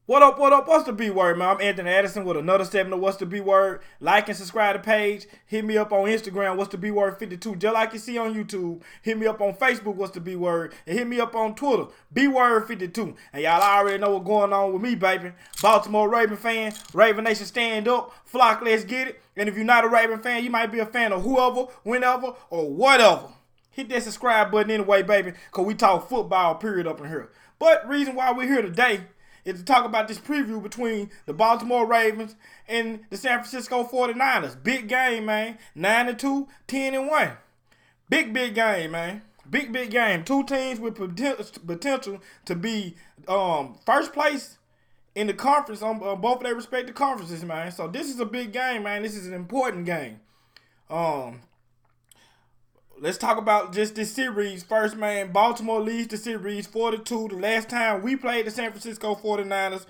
What up, what up? What's the B word, man? I'm Anthony Addison with another segment of What's the B word. Like and subscribe to the page. Hit me up on Instagram, What's the B word 52. Just like you see on YouTube. Hit me up on Facebook, What's the B word. And hit me up on Twitter, B word 52. And y'all already know what's going on with me, baby. Baltimore Raven fan. Raven Nation stand up. Flock, let's get it. And if you're not a Raven fan, you might be a fan of whoever, whenever, or whatever. Hit that subscribe button anyway, baby. Because we talk football, period, up in here. But reason why we're here today is to talk about this preview between the Baltimore Ravens and the San Francisco 49ers. Big game, man. 9-2, 10-1. Big game, man. Big game. Two teams with potential to be first place in the conference on both of their respective conferences, man. So this is a big game, man. This is an important game. Let's talk about just this series first, man. Baltimore leads the series 4-2. The last time we played the San Francisco 49ers,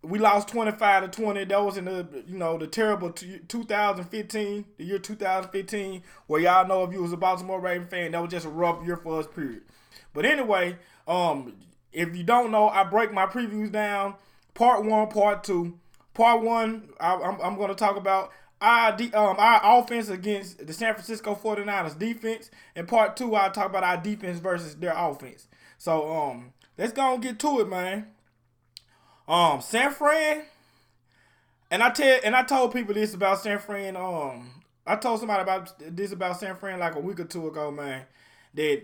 we lost 25-20. That was in the terrible 2015, the year 2015, where y'all know if you was a Baltimore Raven fan, that was just a rough year for us, period. But anyway, if you don't know, I break my previews down, part one, part two. Part one, I'm going to talk about our offense against the San Francisco 49ers defense. And part two, I'll talk about our defense versus their offense. So let's go and get to it, man. San Fran, and I told people this about San Fran. I told somebody about San Fran like a week or two ago, man. That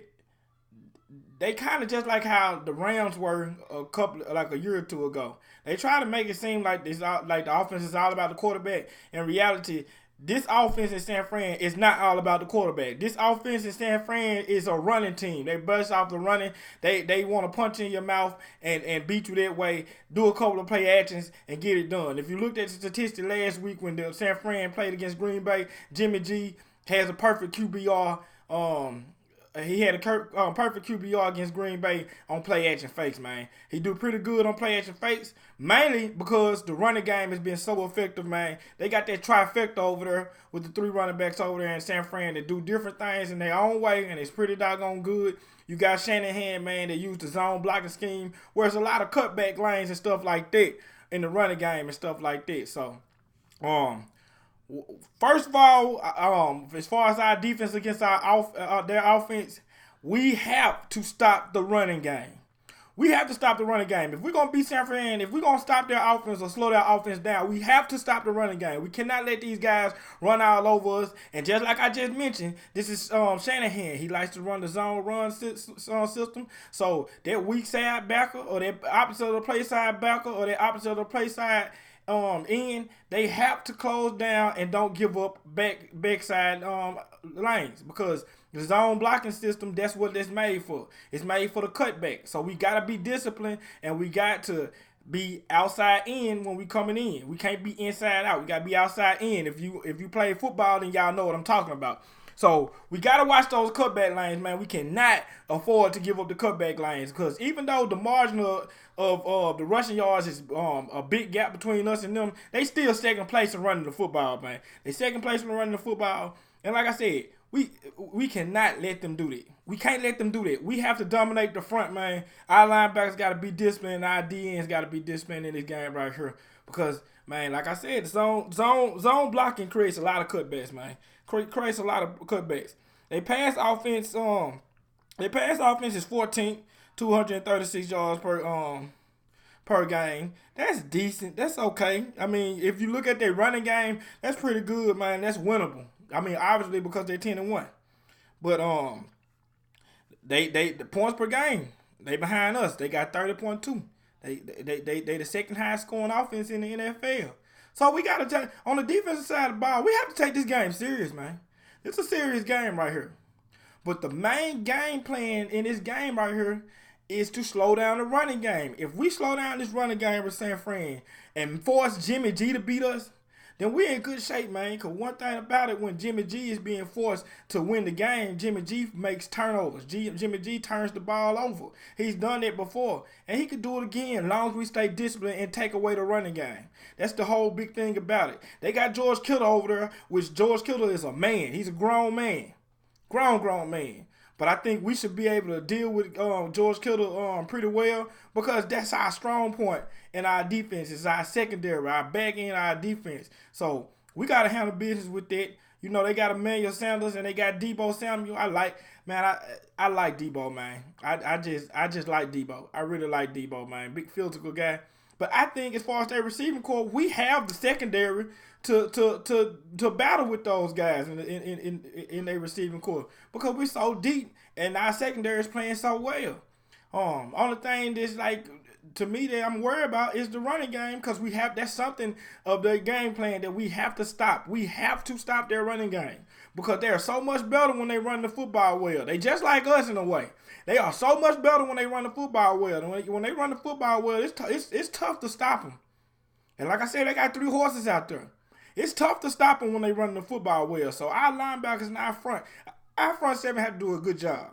they kind of just like how the Rams were a year or two ago. They try to make it seem like the offense is all about the quarterback. In reality, this offense in San Fran is not all about the quarterback. This offense in San Fran is a running team. They bust off the running. They want to punch in your mouth and beat you that way. Do a couple of play actions and get it done. If you looked at the statistics last week when the San Fran played against Green Bay, Jimmy G has a perfect QBR. He had a perfect QBR against Green Bay on play action fakes, man. He do pretty good on play action fakes, mainly because the running game has been so effective, man. They got that trifecta over there with the three running backs over there in San Fran that do different things in their own way, and it's pretty doggone good. You got Shanahan, man, that used the zone blocking scheme, where there's a lot of cutback lanes and stuff like that in the running game and stuff like that. So, first of all, as far as our defense against their offense, we have to stop the running game. We have to stop the running game. If we're going to beat San Fran, if we're going to stop their offense or slow their offense down, we have to stop the running game. We cannot let these guys run all over us. And just like I just mentioned, this is Shanahan. He likes to run the zone run system. So that weak side backer or that opposite of the play side backer or that opposite of the play side they have to close down and don't give up backside lanes, because the zone blocking system, that's what it's made for. It's made for the cutback. So we gotta be disciplined and we got to be outside in when we coming in. We can't be inside out. We gotta be outside in. If you play football, then y'all know what I'm talking about. So we got to watch those cutback lanes, man. We cannot afford to give up the cutback lanes, because even though the margin of the rushing yards is a big gap between us and them, they still second place in running the football, man. They second place in running the football. And like I said, we cannot let them do that. We can't let them do that. We have to dominate the front, man. Our linebackers got to be disciplined. Our DNs got to be disciplined in this game right here. Because, man, like I said, the zone blocking creates a lot of cutbacks, man. Creates a lot of cutbacks. They pass offense is 14th, 236 yards per game. That's decent. That's okay. I mean, if you look at their running game, that's pretty good, man. That's winnable. I mean, obviously because they're 10-1. But they the points per game, they behind us. They got 30.2. They the second highest scoring offense in the NFL. So we got to take, on the defensive side of the ball, we have to take this game serious, man. It's a serious game right here. But the main game plan in this game right here is to slow down the running game. If we slow down this running game with San Fran and force Jimmy G to beat us, then we're in good shape, man. Because one thing about it, when Jimmy G is being forced to win the game, Jimmy G makes turnovers. Jimmy G turns the ball over. He's done it before. And he could do it again as long as we stay disciplined and take away the running game. That's the whole big thing about it. They got George Kittle over there, which George Kittle is a man. He's a grown man. Grown man. But I think we should be able to deal with George Kittle pretty well because that's our strong point in our defense. It's our secondary, our back end, our defense. So we got to handle business with that. You know, they got Emmanuel Sanders and they got Debo Samuel. I like Debo, man. I just like Debo. I really like Debo, man. Big physical guy. But I think as far as their receiving core, we have the secondary to battle with those guys in their receiving core because we're so deep and our secondary is playing so well. Only thing that's like to me that I'm worried about is the running game because that's something of their game plan that we have to stop. We have to stop their running game because they are so much better when they run the football well. They just like us in a way. They are so much better when they run the football well. And when they run the football well, it's tough to stop them. And like I said, they got 3 horses out there. It's tough to stop them when they run the football well. So our linebackers and our front seven have to do a good job.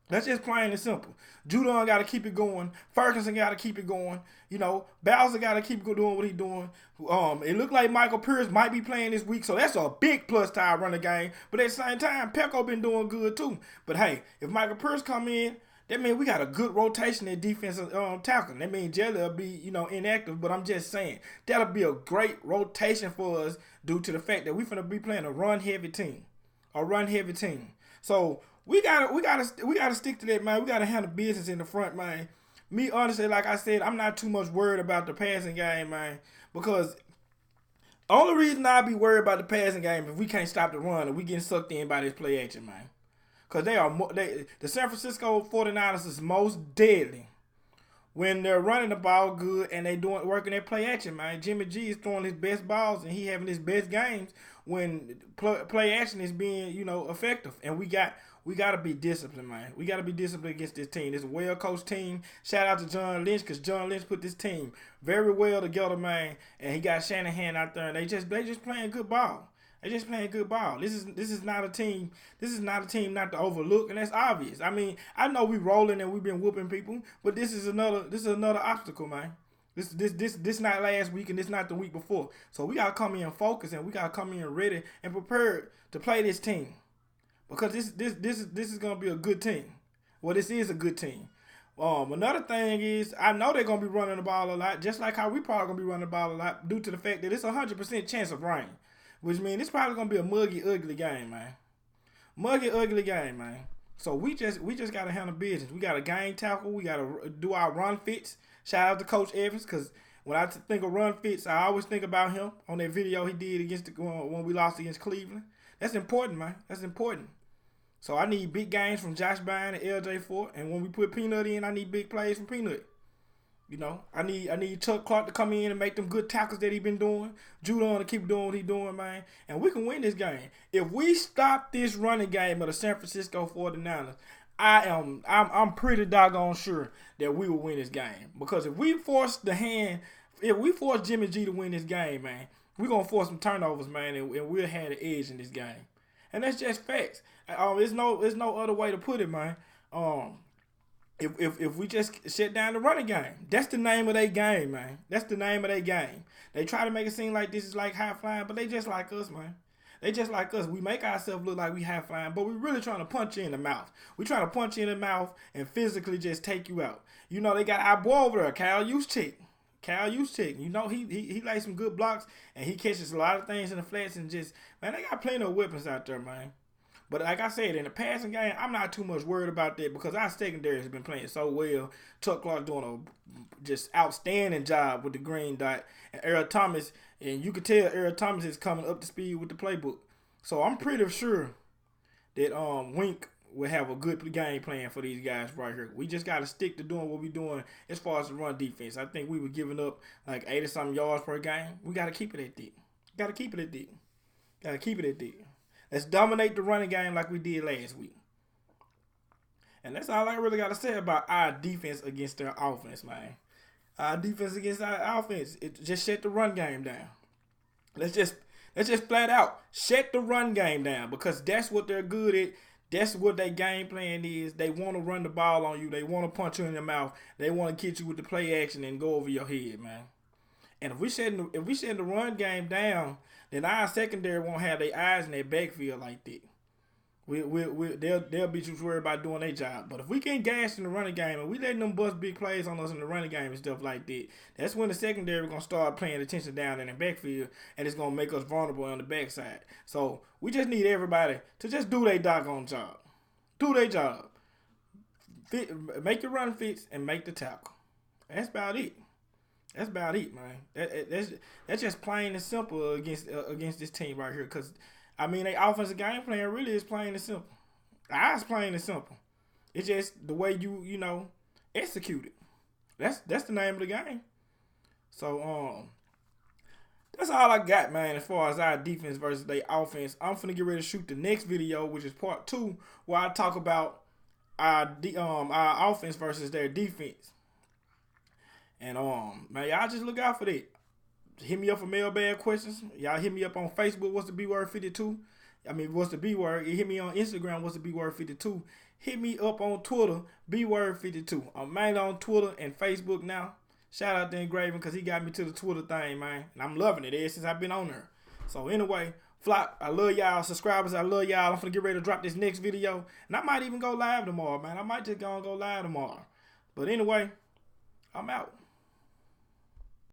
That's just plain and simple. Judon got to keep it going. Ferguson got to keep it going. You know, Bowser got to keep doing what he's doing. It looked like Michael Pierce might be playing this week, so that's a big plus to our running game. But at the same time, Pecco been doing good too. But hey, if Michael Pierce come in, that means we got a good rotation at defensive tackle. That means Jelly will be, inactive. But I'm just saying that'll be a great rotation for us due to the fact that we're gonna be playing a run heavy team. So we gotta stick to that, man. We gotta handle business in the front, man. Me, honestly, like I said, I'm not too much worried about the passing game, man, because the only reason I be worried about the passing game is if we can't stop the run and we getting sucked in by this play action, man. Because the San Francisco 49ers is most deadly when they're running the ball good and they working their play action, man. Jimmy G is throwing his best balls and he having his best games when play action is being, effective. And we got to be disciplined, man. We got to be disciplined against this team. This is a well-coached team. Shout out to John Lynch because John Lynch put this team very well together, man. And he got Shanahan out there and they just playing good ball. They just playing good ball. This is not a team. This is not a team not to overlook, and that's obvious. I mean, I know we rolling and we've been whooping people, but this is another obstacle, man. This not last week and this not the week before. So we gotta come in focused and we gotta come in ready and prepared to play this team, because this is gonna be a good team. Well, this is a good team. Another thing is I know they're gonna be running the ball a lot, just like how we probably gonna be running the ball a lot due to the fact that it's 100% chance of rain. Which means it's probably gonna be a muggy, ugly game, man. Muggy, ugly game, man. So we just gotta handle business. We gotta gang tackle. We gotta do our run fits. Shout out to Coach Evans, because when I think of run fits, I always think about him on that video he did against when we lost against Cleveland. That's important, man. That's important. So I need big games from Josh Byrne and LJ Fort, and when we put Peanut in, I need big plays from Peanut. I need Chuck Clark to come in and make them good tackles that he been doing. Judon to keep doing what he doing, man. And we can win this game. If we stop this running game of the San Francisco 49ers, I'm pretty doggone sure that we will win this game. Because if we force Jimmy G to win this game, man, we're gonna force some turnovers, man, and we'll have the edge in this game. And that's just facts. There's no other way to put it, man. If we just shut down the running game, that's the name of their game, man. That's the name of their game. They try to make it seem like this is like high flying, but they just like us, man. They just like us. We make ourselves look like we high flying, but we're really trying to punch you in the mouth. We trying to punch you in the mouth and physically just take you out. They got our boy over there, Kyle Juszczyk. He lays some good blocks and he catches a lot of things in the flats and they got plenty of weapons out there, man. But like I said, in the passing game, I'm not too much worried about that because our secondary has been playing so well. Chuck Clark doing a just outstanding job with the green dot. And Earl Thomas, and you can tell Earl Thomas is coming up to speed with the playbook. So I'm pretty sure that Wink will have a good game plan for these guys right here. We just got to stick to doing what we're doing as far as the run defense. I think we were giving up like 80-something yards per game. We got to keep it at that. Let's dominate the running game like we did last week. And that's all I really got to say about our defense against their offense, man. Our defense against our offense, it just shut the run game down. Let's just flat out shut the run game down because that's what they're good at. That's what their game plan is. They want to run the ball on you. They want to punch you in the mouth. They want to get you with the play action and go over your head, man. And if we shut the run game down, then our secondary won't have their eyes in their backfield like that. They'll be too worried about doing their job. But if we can gas in the running game and we letting them bust big plays on us in the running game and stuff like that, that's when the secondary gonna start paying attention down in the backfield, and it's gonna make us vulnerable on the backside. So we just need everybody to just do their doggone job. Do their job. Make your run fits and make the tackle. That's about it. That's about it, man. That's just plain and simple against this team right here. Cause I mean, their offensive game plan really is plain and simple. It's plain and simple. It's just the way you execute it. That's the name of the game. So that's all I got, man, as far as our defense versus their offense. I'm finna get ready to shoot the next video, which is part 2, where I talk about our offense versus their defense. And man, y'all just look out for that. Hit me up for mailbag questions. Y'all hit me up on Facebook. What's the B word 52? I mean, what's the B word? Hit me on Instagram. What's the B word 52? Hit me up on Twitter. B word 52. I'm mainly on Twitter and Facebook now. Shout out to Engraven because he got me to the Twitter thing, man. And I'm loving it ever since I've been on there. So anyway, Flock, I love y'all. Subscribers, I love y'all. I'm finna get ready to drop this next video. And I might even go live tomorrow, man. I might just go live tomorrow. But anyway, I'm out.